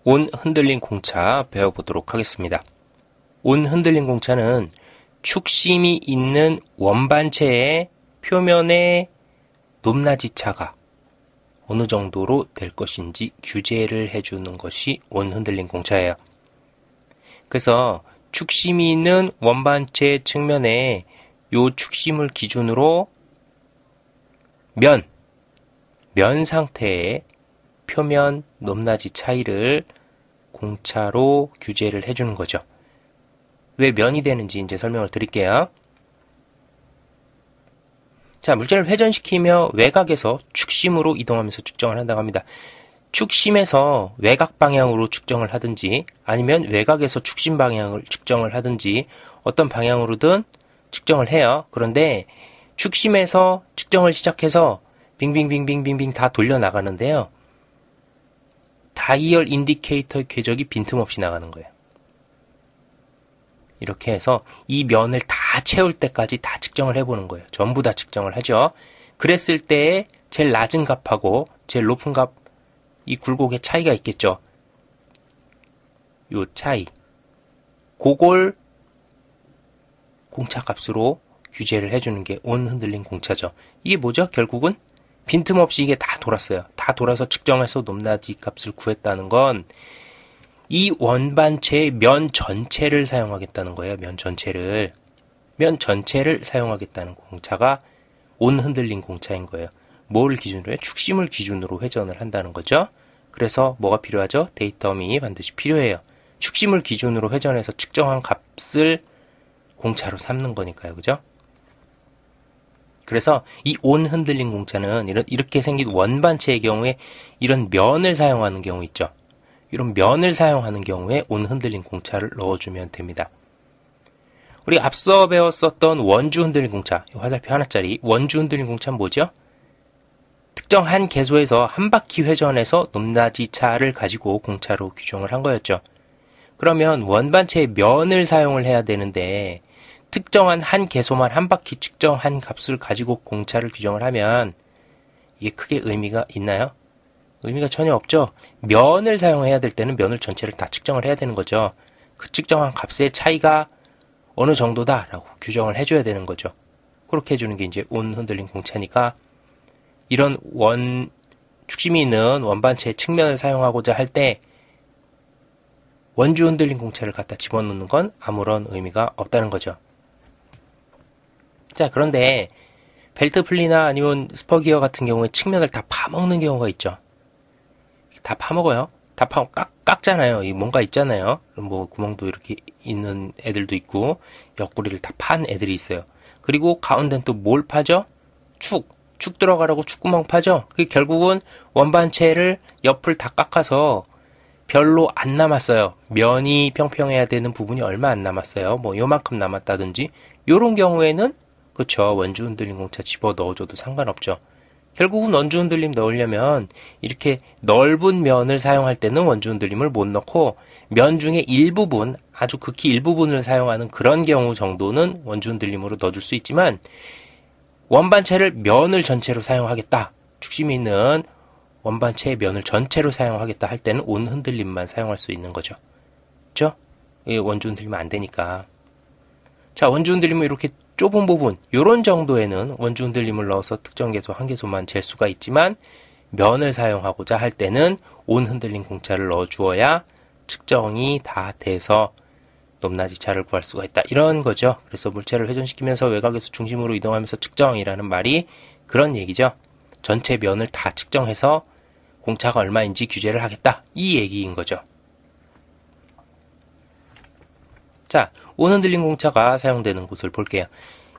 온 흔들림 공차 배워보도록 하겠습니다. 온 흔들림 공차는 축심이 있는 원반체의 표면의 높낮이 차가 어느 정도로 될 것인지 규제를 해주는 것이 온 흔들림 공차예요. 그래서 축심이 있는 원반체 측면에 요 축심을 기준으로 면 상태의 표면 높낮이 차이를 공차로 규제를 해주는 거죠. 왜 면이 되는지 이제 설명을 드릴게요. 자, 물체를 회전시키며 외곽에서 축심으로 이동하면서 측정을 한다고 합니다. 축심에서 외곽 방향으로 측정을 하든지 아니면 외곽에서 축심 방향을 측정을 하든지 어떤 방향으로든 측정을 해요. 그런데 축심에서 측정을 시작해서 빙빙빙빙빙빙 다 돌려나가는데요. 다이얼 인디케이터의 궤적이 빈틈없이 나가는 거예요. 이렇게 해서 이 면을 다 채울 때까지 다 측정을 해보는 거예요. 전부 다 측정을 하죠. 그랬을 때 제일 낮은 값하고 제일 높은 값, 이 굴곡의 차이가 있겠죠. 요 차이. 그걸 공차 값으로 규제를 해주는 게 온 흔들림 공차죠. 이게 뭐죠? 결국은 빈틈없이 이게 다 돌았어요. 다 돌아서 측정해서 높낮이 값을 구했다는 건 이 원반체의 면 전체를 사용하겠다는 거예요. 면 전체를 사용하겠다는 공차가 온 흔들림 공차인 거예요. 뭐를 기준으로 해요? 축심을 기준으로 회전을 한다는 거죠. 그래서 뭐가 필요하죠? 데이터미 반드시 필요해요. 축심을 기준으로 회전해서 측정한 값을 공차로 삼는 거니까요. 그죠? 그래서 이 온 흔들림 공차는 이렇게 생긴 원반체의 경우에 이런 면을 사용하는 경우 있죠. 이런 면을 사용하는 경우에 온 흔들림 공차를 넣어주면 됩니다. 우리 앞서 배웠었던 원주 흔들림 공차, 화살표 하나짜리 원주 흔들림 공차는 뭐죠? 특정한 개소에서 한 바퀴 회전해서 높낮이 차를 가지고 공차로 규정을 한 거였죠. 그러면 원반체의 면을 사용을 해야 되는데 특정한 한 개소만 한 바퀴 측정한 값을 가지고 공차를 규정을 하면 이게 크게 의미가 있나요? 의미가 전혀 없죠. 면을 사용해야 될 때는 면을 전체를 다 측정을 해야 되는 거죠. 그 측정한 값의 차이가 어느 정도다라고 규정을 해줘야 되는 거죠. 그렇게 해주는 게 이제 온 흔들림 공차니까 이런 축심이 있는 원반체의 측면을 사용하고자 할 때 원주 흔들림 공차를 갖다 집어넣는 건 아무런 의미가 없다는 거죠. 자, 그런데 벨트 플리나 아니면 스퍼기어 같은 경우에 측면을 다 파먹는 경우가 있죠. 다 파먹어요. 다 깎잖아요. 뭔가 있잖아요. 뭐 구멍도 이렇게 있는 애들도 있고 옆구리를 다 판 애들이 있어요. 그리고 가운데는 또 뭘 파죠? 축 들어가라고 축구멍 파죠. 그게 결국은 원반체를 옆을 다 깎아서 별로 안 남았어요. 면이 평평해야 되는 부분이 얼마 안 남았어요. 뭐 요만큼 남았다든지 요런 경우에는 그쵸, 원주 흔들림 공차 집어 넣어줘도 상관없죠. 결국은 원주 흔들림 넣으려면 이렇게 넓은 면을 사용할 때는 원주 흔들림을 못 넣고 면 중에 일부분, 아주 극히 일부분을 사용하는 그런 경우 정도는 원주 흔들림으로 넣어줄 수 있지만 원반체를 면을 전체로 사용하겠다. 축심이 있는 원반체의 면을 전체로 사용하겠다 할 때는 온 흔들림만 사용할 수 있는 거죠. 그렇죠? 원주 흔들리면 안 되니까. 자, 원주 흔들림은 이렇게 좁은 부분, 요런 정도에는 원주 흔들림을 넣어서 특정 개소 한 개소만 잴 수가 있지만 면을 사용하고자 할 때는 온 흔들림 공차를 넣어 주어야 측정이 다 돼서 높낮이 차를 구할 수가 있다. 이런 거죠. 그래서 물체를 회전시키면서 외곽에서 중심으로 이동하면서 측정이라는 말이 그런 얘기죠. 전체 면을 다 측정해서 공차가 얼마인지 규제를 하겠다. 이 얘기인 거죠. 자, 온 흔들림 공차가 사용되는 곳을 볼게요.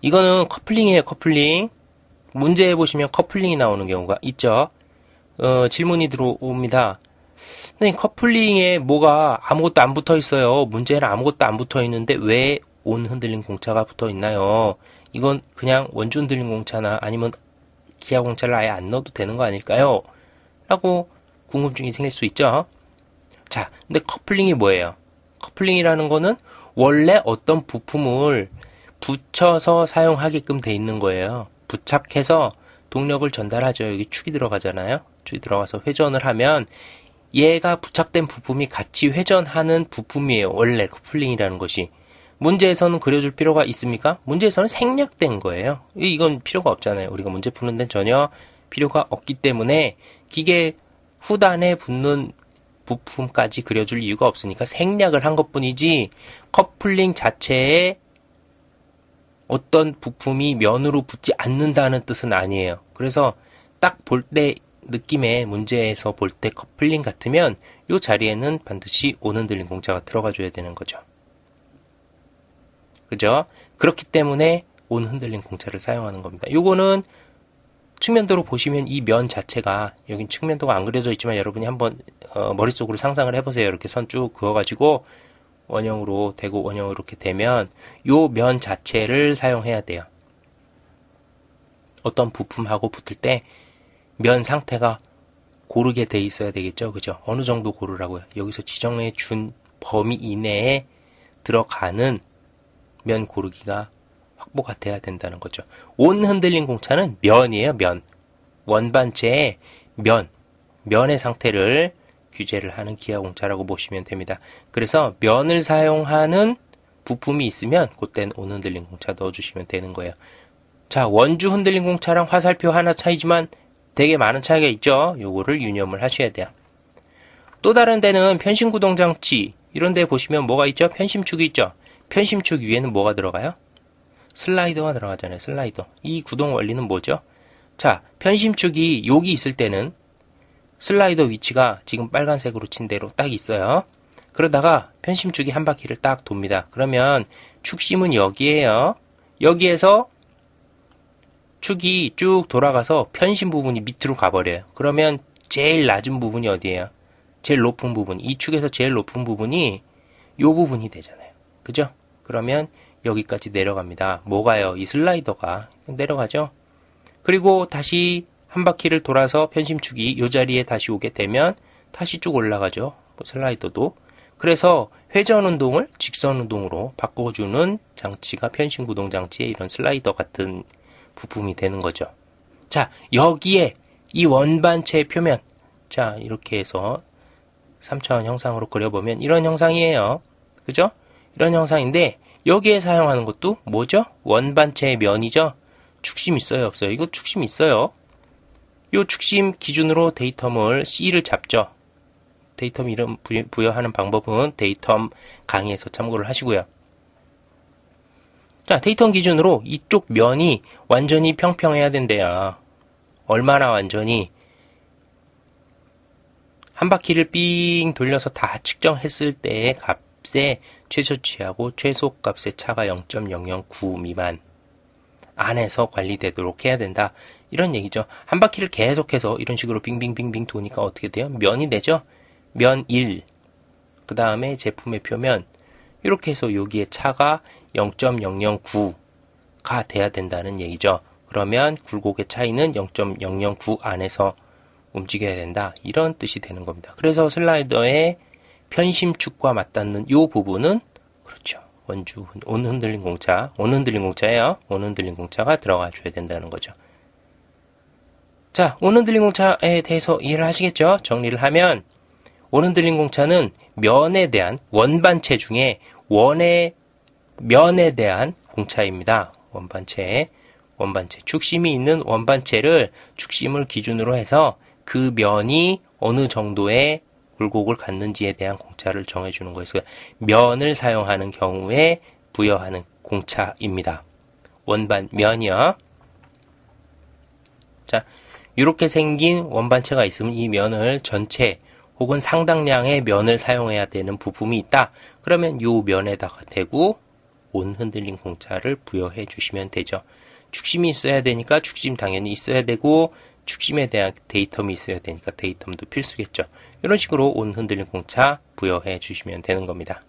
이거는 커플링이에요. 커플링. 문제에 보시면 커플링이 나오는 경우가 있죠. 질문이 들어옵니다. 선생님, 커플링에 뭐가 아무것도 안 붙어 있어요. 문제는 아무것도 안 붙어 있는데 왜 온 흔들림 공차가 붙어 있나요? 이건 그냥 원주 흔들림 공차나 아니면 기아 공차를 아예 안 넣어도 되는 거 아닐까요? 라고 궁금증이 생길 수 있죠. 자, 근데 커플링이 뭐예요? 커플링이라는 거는 원래 어떤 부품을 붙여서 사용하게끔 돼 있는 거예요. 부착해서 동력을 전달하죠. 여기 축이 들어가잖아요. 축이 들어가서 회전을 하면 얘가 부착된 부품이 같이 회전하는 부품이에요. 원래 커플링이라는 것이. 문제에서는 그려줄 필요가 있습니까? 문제에서는 생략된 거예요. 이건 필요가 없잖아요. 우리가 문제 푸는 데는 전혀 필요가 없기 때문에 기계 후단에 붙는 부품까지 그려줄 이유가 없으니까 생략을 한 것뿐이지 커플링 자체에 어떤 부품이 면으로 붙지 않는다는 뜻은 아니에요. 그래서 딱 볼 때 느낌의 문제에서 볼 때 커플링 같으면 이 자리에는 반드시 온흔들린 공차가 들어가 줘야 되는 거죠. 그죠? 그렇기 때문에 온흔들린 공차를 사용하는 겁니다. 요거는 측면도로 보시면 이 면 자체가 여긴 측면도가 안 그려져 있지만 여러분이 한번 머릿속으로 상상을 해보세요. 이렇게 선 쭉 그어가지고 원형으로 대고 원형으로 이렇게 되면 요 면 자체를 사용해야 돼요. 어떤 부품하고 붙을 때 면 상태가 고르게 돼 있어야 되겠죠. 그죠? 어느 정도 고르라고요. 여기서 지정해 준 범위 이내에 들어가는 면 고르기가 확보가 돼야 된다는 거죠. 온 흔들린 공차는 면이에요. 면. 원반체의 면의 상태를 규제를 하는 기하 공차라고 보시면 됩니다. 그래서 면을 사용하는 부품이 있으면 그때는 온 흔들린 공차 넣어주시면 되는 거예요. 자, 원주 흔들린 공차랑 화살표 하나 차이지만 되게 많은 차이가 있죠. 요거를 유념을 하셔야 돼요. 또 다른 데는 편심구동 장치 이런 데 보시면 뭐가 있죠? 편심축이 있죠. 편심축 위에는 뭐가 들어가요? 슬라이더가 들어가잖아요. 슬라이더. 이 구동 원리는 뭐죠? 자, 편심축이 여기 있을 때는 슬라이더 위치가 지금 빨간색으로 친 대로 딱 있어요. 그러다가 편심축이 한 바퀴를 딱 돕니다. 그러면 축심은 여기에요. 여기에서 축이 쭉 돌아가서 편심 부분이 밑으로 가버려요. 그러면 제일 낮은 부분이 어디예요? 제일 높은 부분. 이 축에서 제일 높은 부분이 요 부분이 되잖아요. 그죠? 그러면 여기까지 내려갑니다. 뭐가요? 이 슬라이더가 내려가죠. 그리고 다시 한 바퀴를 돌아서 편심축이 이 자리에 다시 오게 되면 다시 쭉 올라가죠. 슬라이더도. 그래서 회전 운동을 직선 운동으로 바꿔주는 장치가 편심구동 장치의 이런 슬라이더 같은 부품이 되는 거죠. 자, 여기에 이 원반체의 표면, 자, 이렇게 해서 3차원 형상으로 그려보면 이런 형상이에요. 그죠? 이런 형상인데 여기에 사용하는 것도 뭐죠? 원반체의 면이죠? 축심 있어요? 없어요? 이거 축심 있어요. 이 축심 기준으로 데이텀을 C를 잡죠. 데이텀 이름 부여하는 방법은 데이텀 강의에서 참고를 하시고요. 자, 데이텀 기준으로 이쪽 면이 완전히 평평해야 된대요. 얼마나 완전히? 한 바퀴를 삥 돌려서 다 측정했을 때의 값에 최소치하고 최소값의 차가 0.009 미만 안에서 관리되도록 해야 된다. 이런 얘기죠. 한 바퀴를 계속해서 이런 식으로 빙빙빙빙 도니까 어떻게 돼요? 면이 되죠? 면 1. 그 다음에 제품의 표면. 이렇게 해서 여기에 차가 0.009가 돼야 된다는 얘기죠. 그러면 굴곡의 차이는 0.009 안에서 움직여야 된다. 이런 뜻이 되는 겁니다. 그래서 슬라이더의 편심축과 맞닿는 이 부분은 그렇죠. 원주 온흔들린 공차, 온흔들린 공차예요. 온흔들린 공차가 들어가 줘야 된다는 거죠. 자, 온흔들린 공차에 대해서 이해를 하시겠죠? 정리를 하면 온흔들린 공차는 면에 대한 원반체 중에 면에 대한 공차입니다. 원반체 축심이 있는 원반체를 축심을 기준으로 해서 그 면이 어느 정도의 굴곡을 갖는지에 대한 공차를 정해주는 거예요. 그래서 면을 사용하는 경우에 부여하는 공차입니다. 면이요. 자, 이렇게 생긴 원반체가 있으면 이 면을 전체 혹은 상당량의 면을 사용해야 되는 부품이 있다. 그러면 이 면에다가 대고 온 흔들린 공차를 부여해 주시면 되죠. 축심이 있어야 되니까 축심 당연히 있어야 되고 축심에 대한 데이텀이 있어야 되니까 데이텀도 필수겠죠. 이런 식으로 온 흔들린 공차 부여해 주시면 되는 겁니다.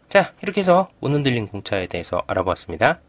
자, 이렇게 해서 온 흔들린 공차에 대해서 알아보았습니다.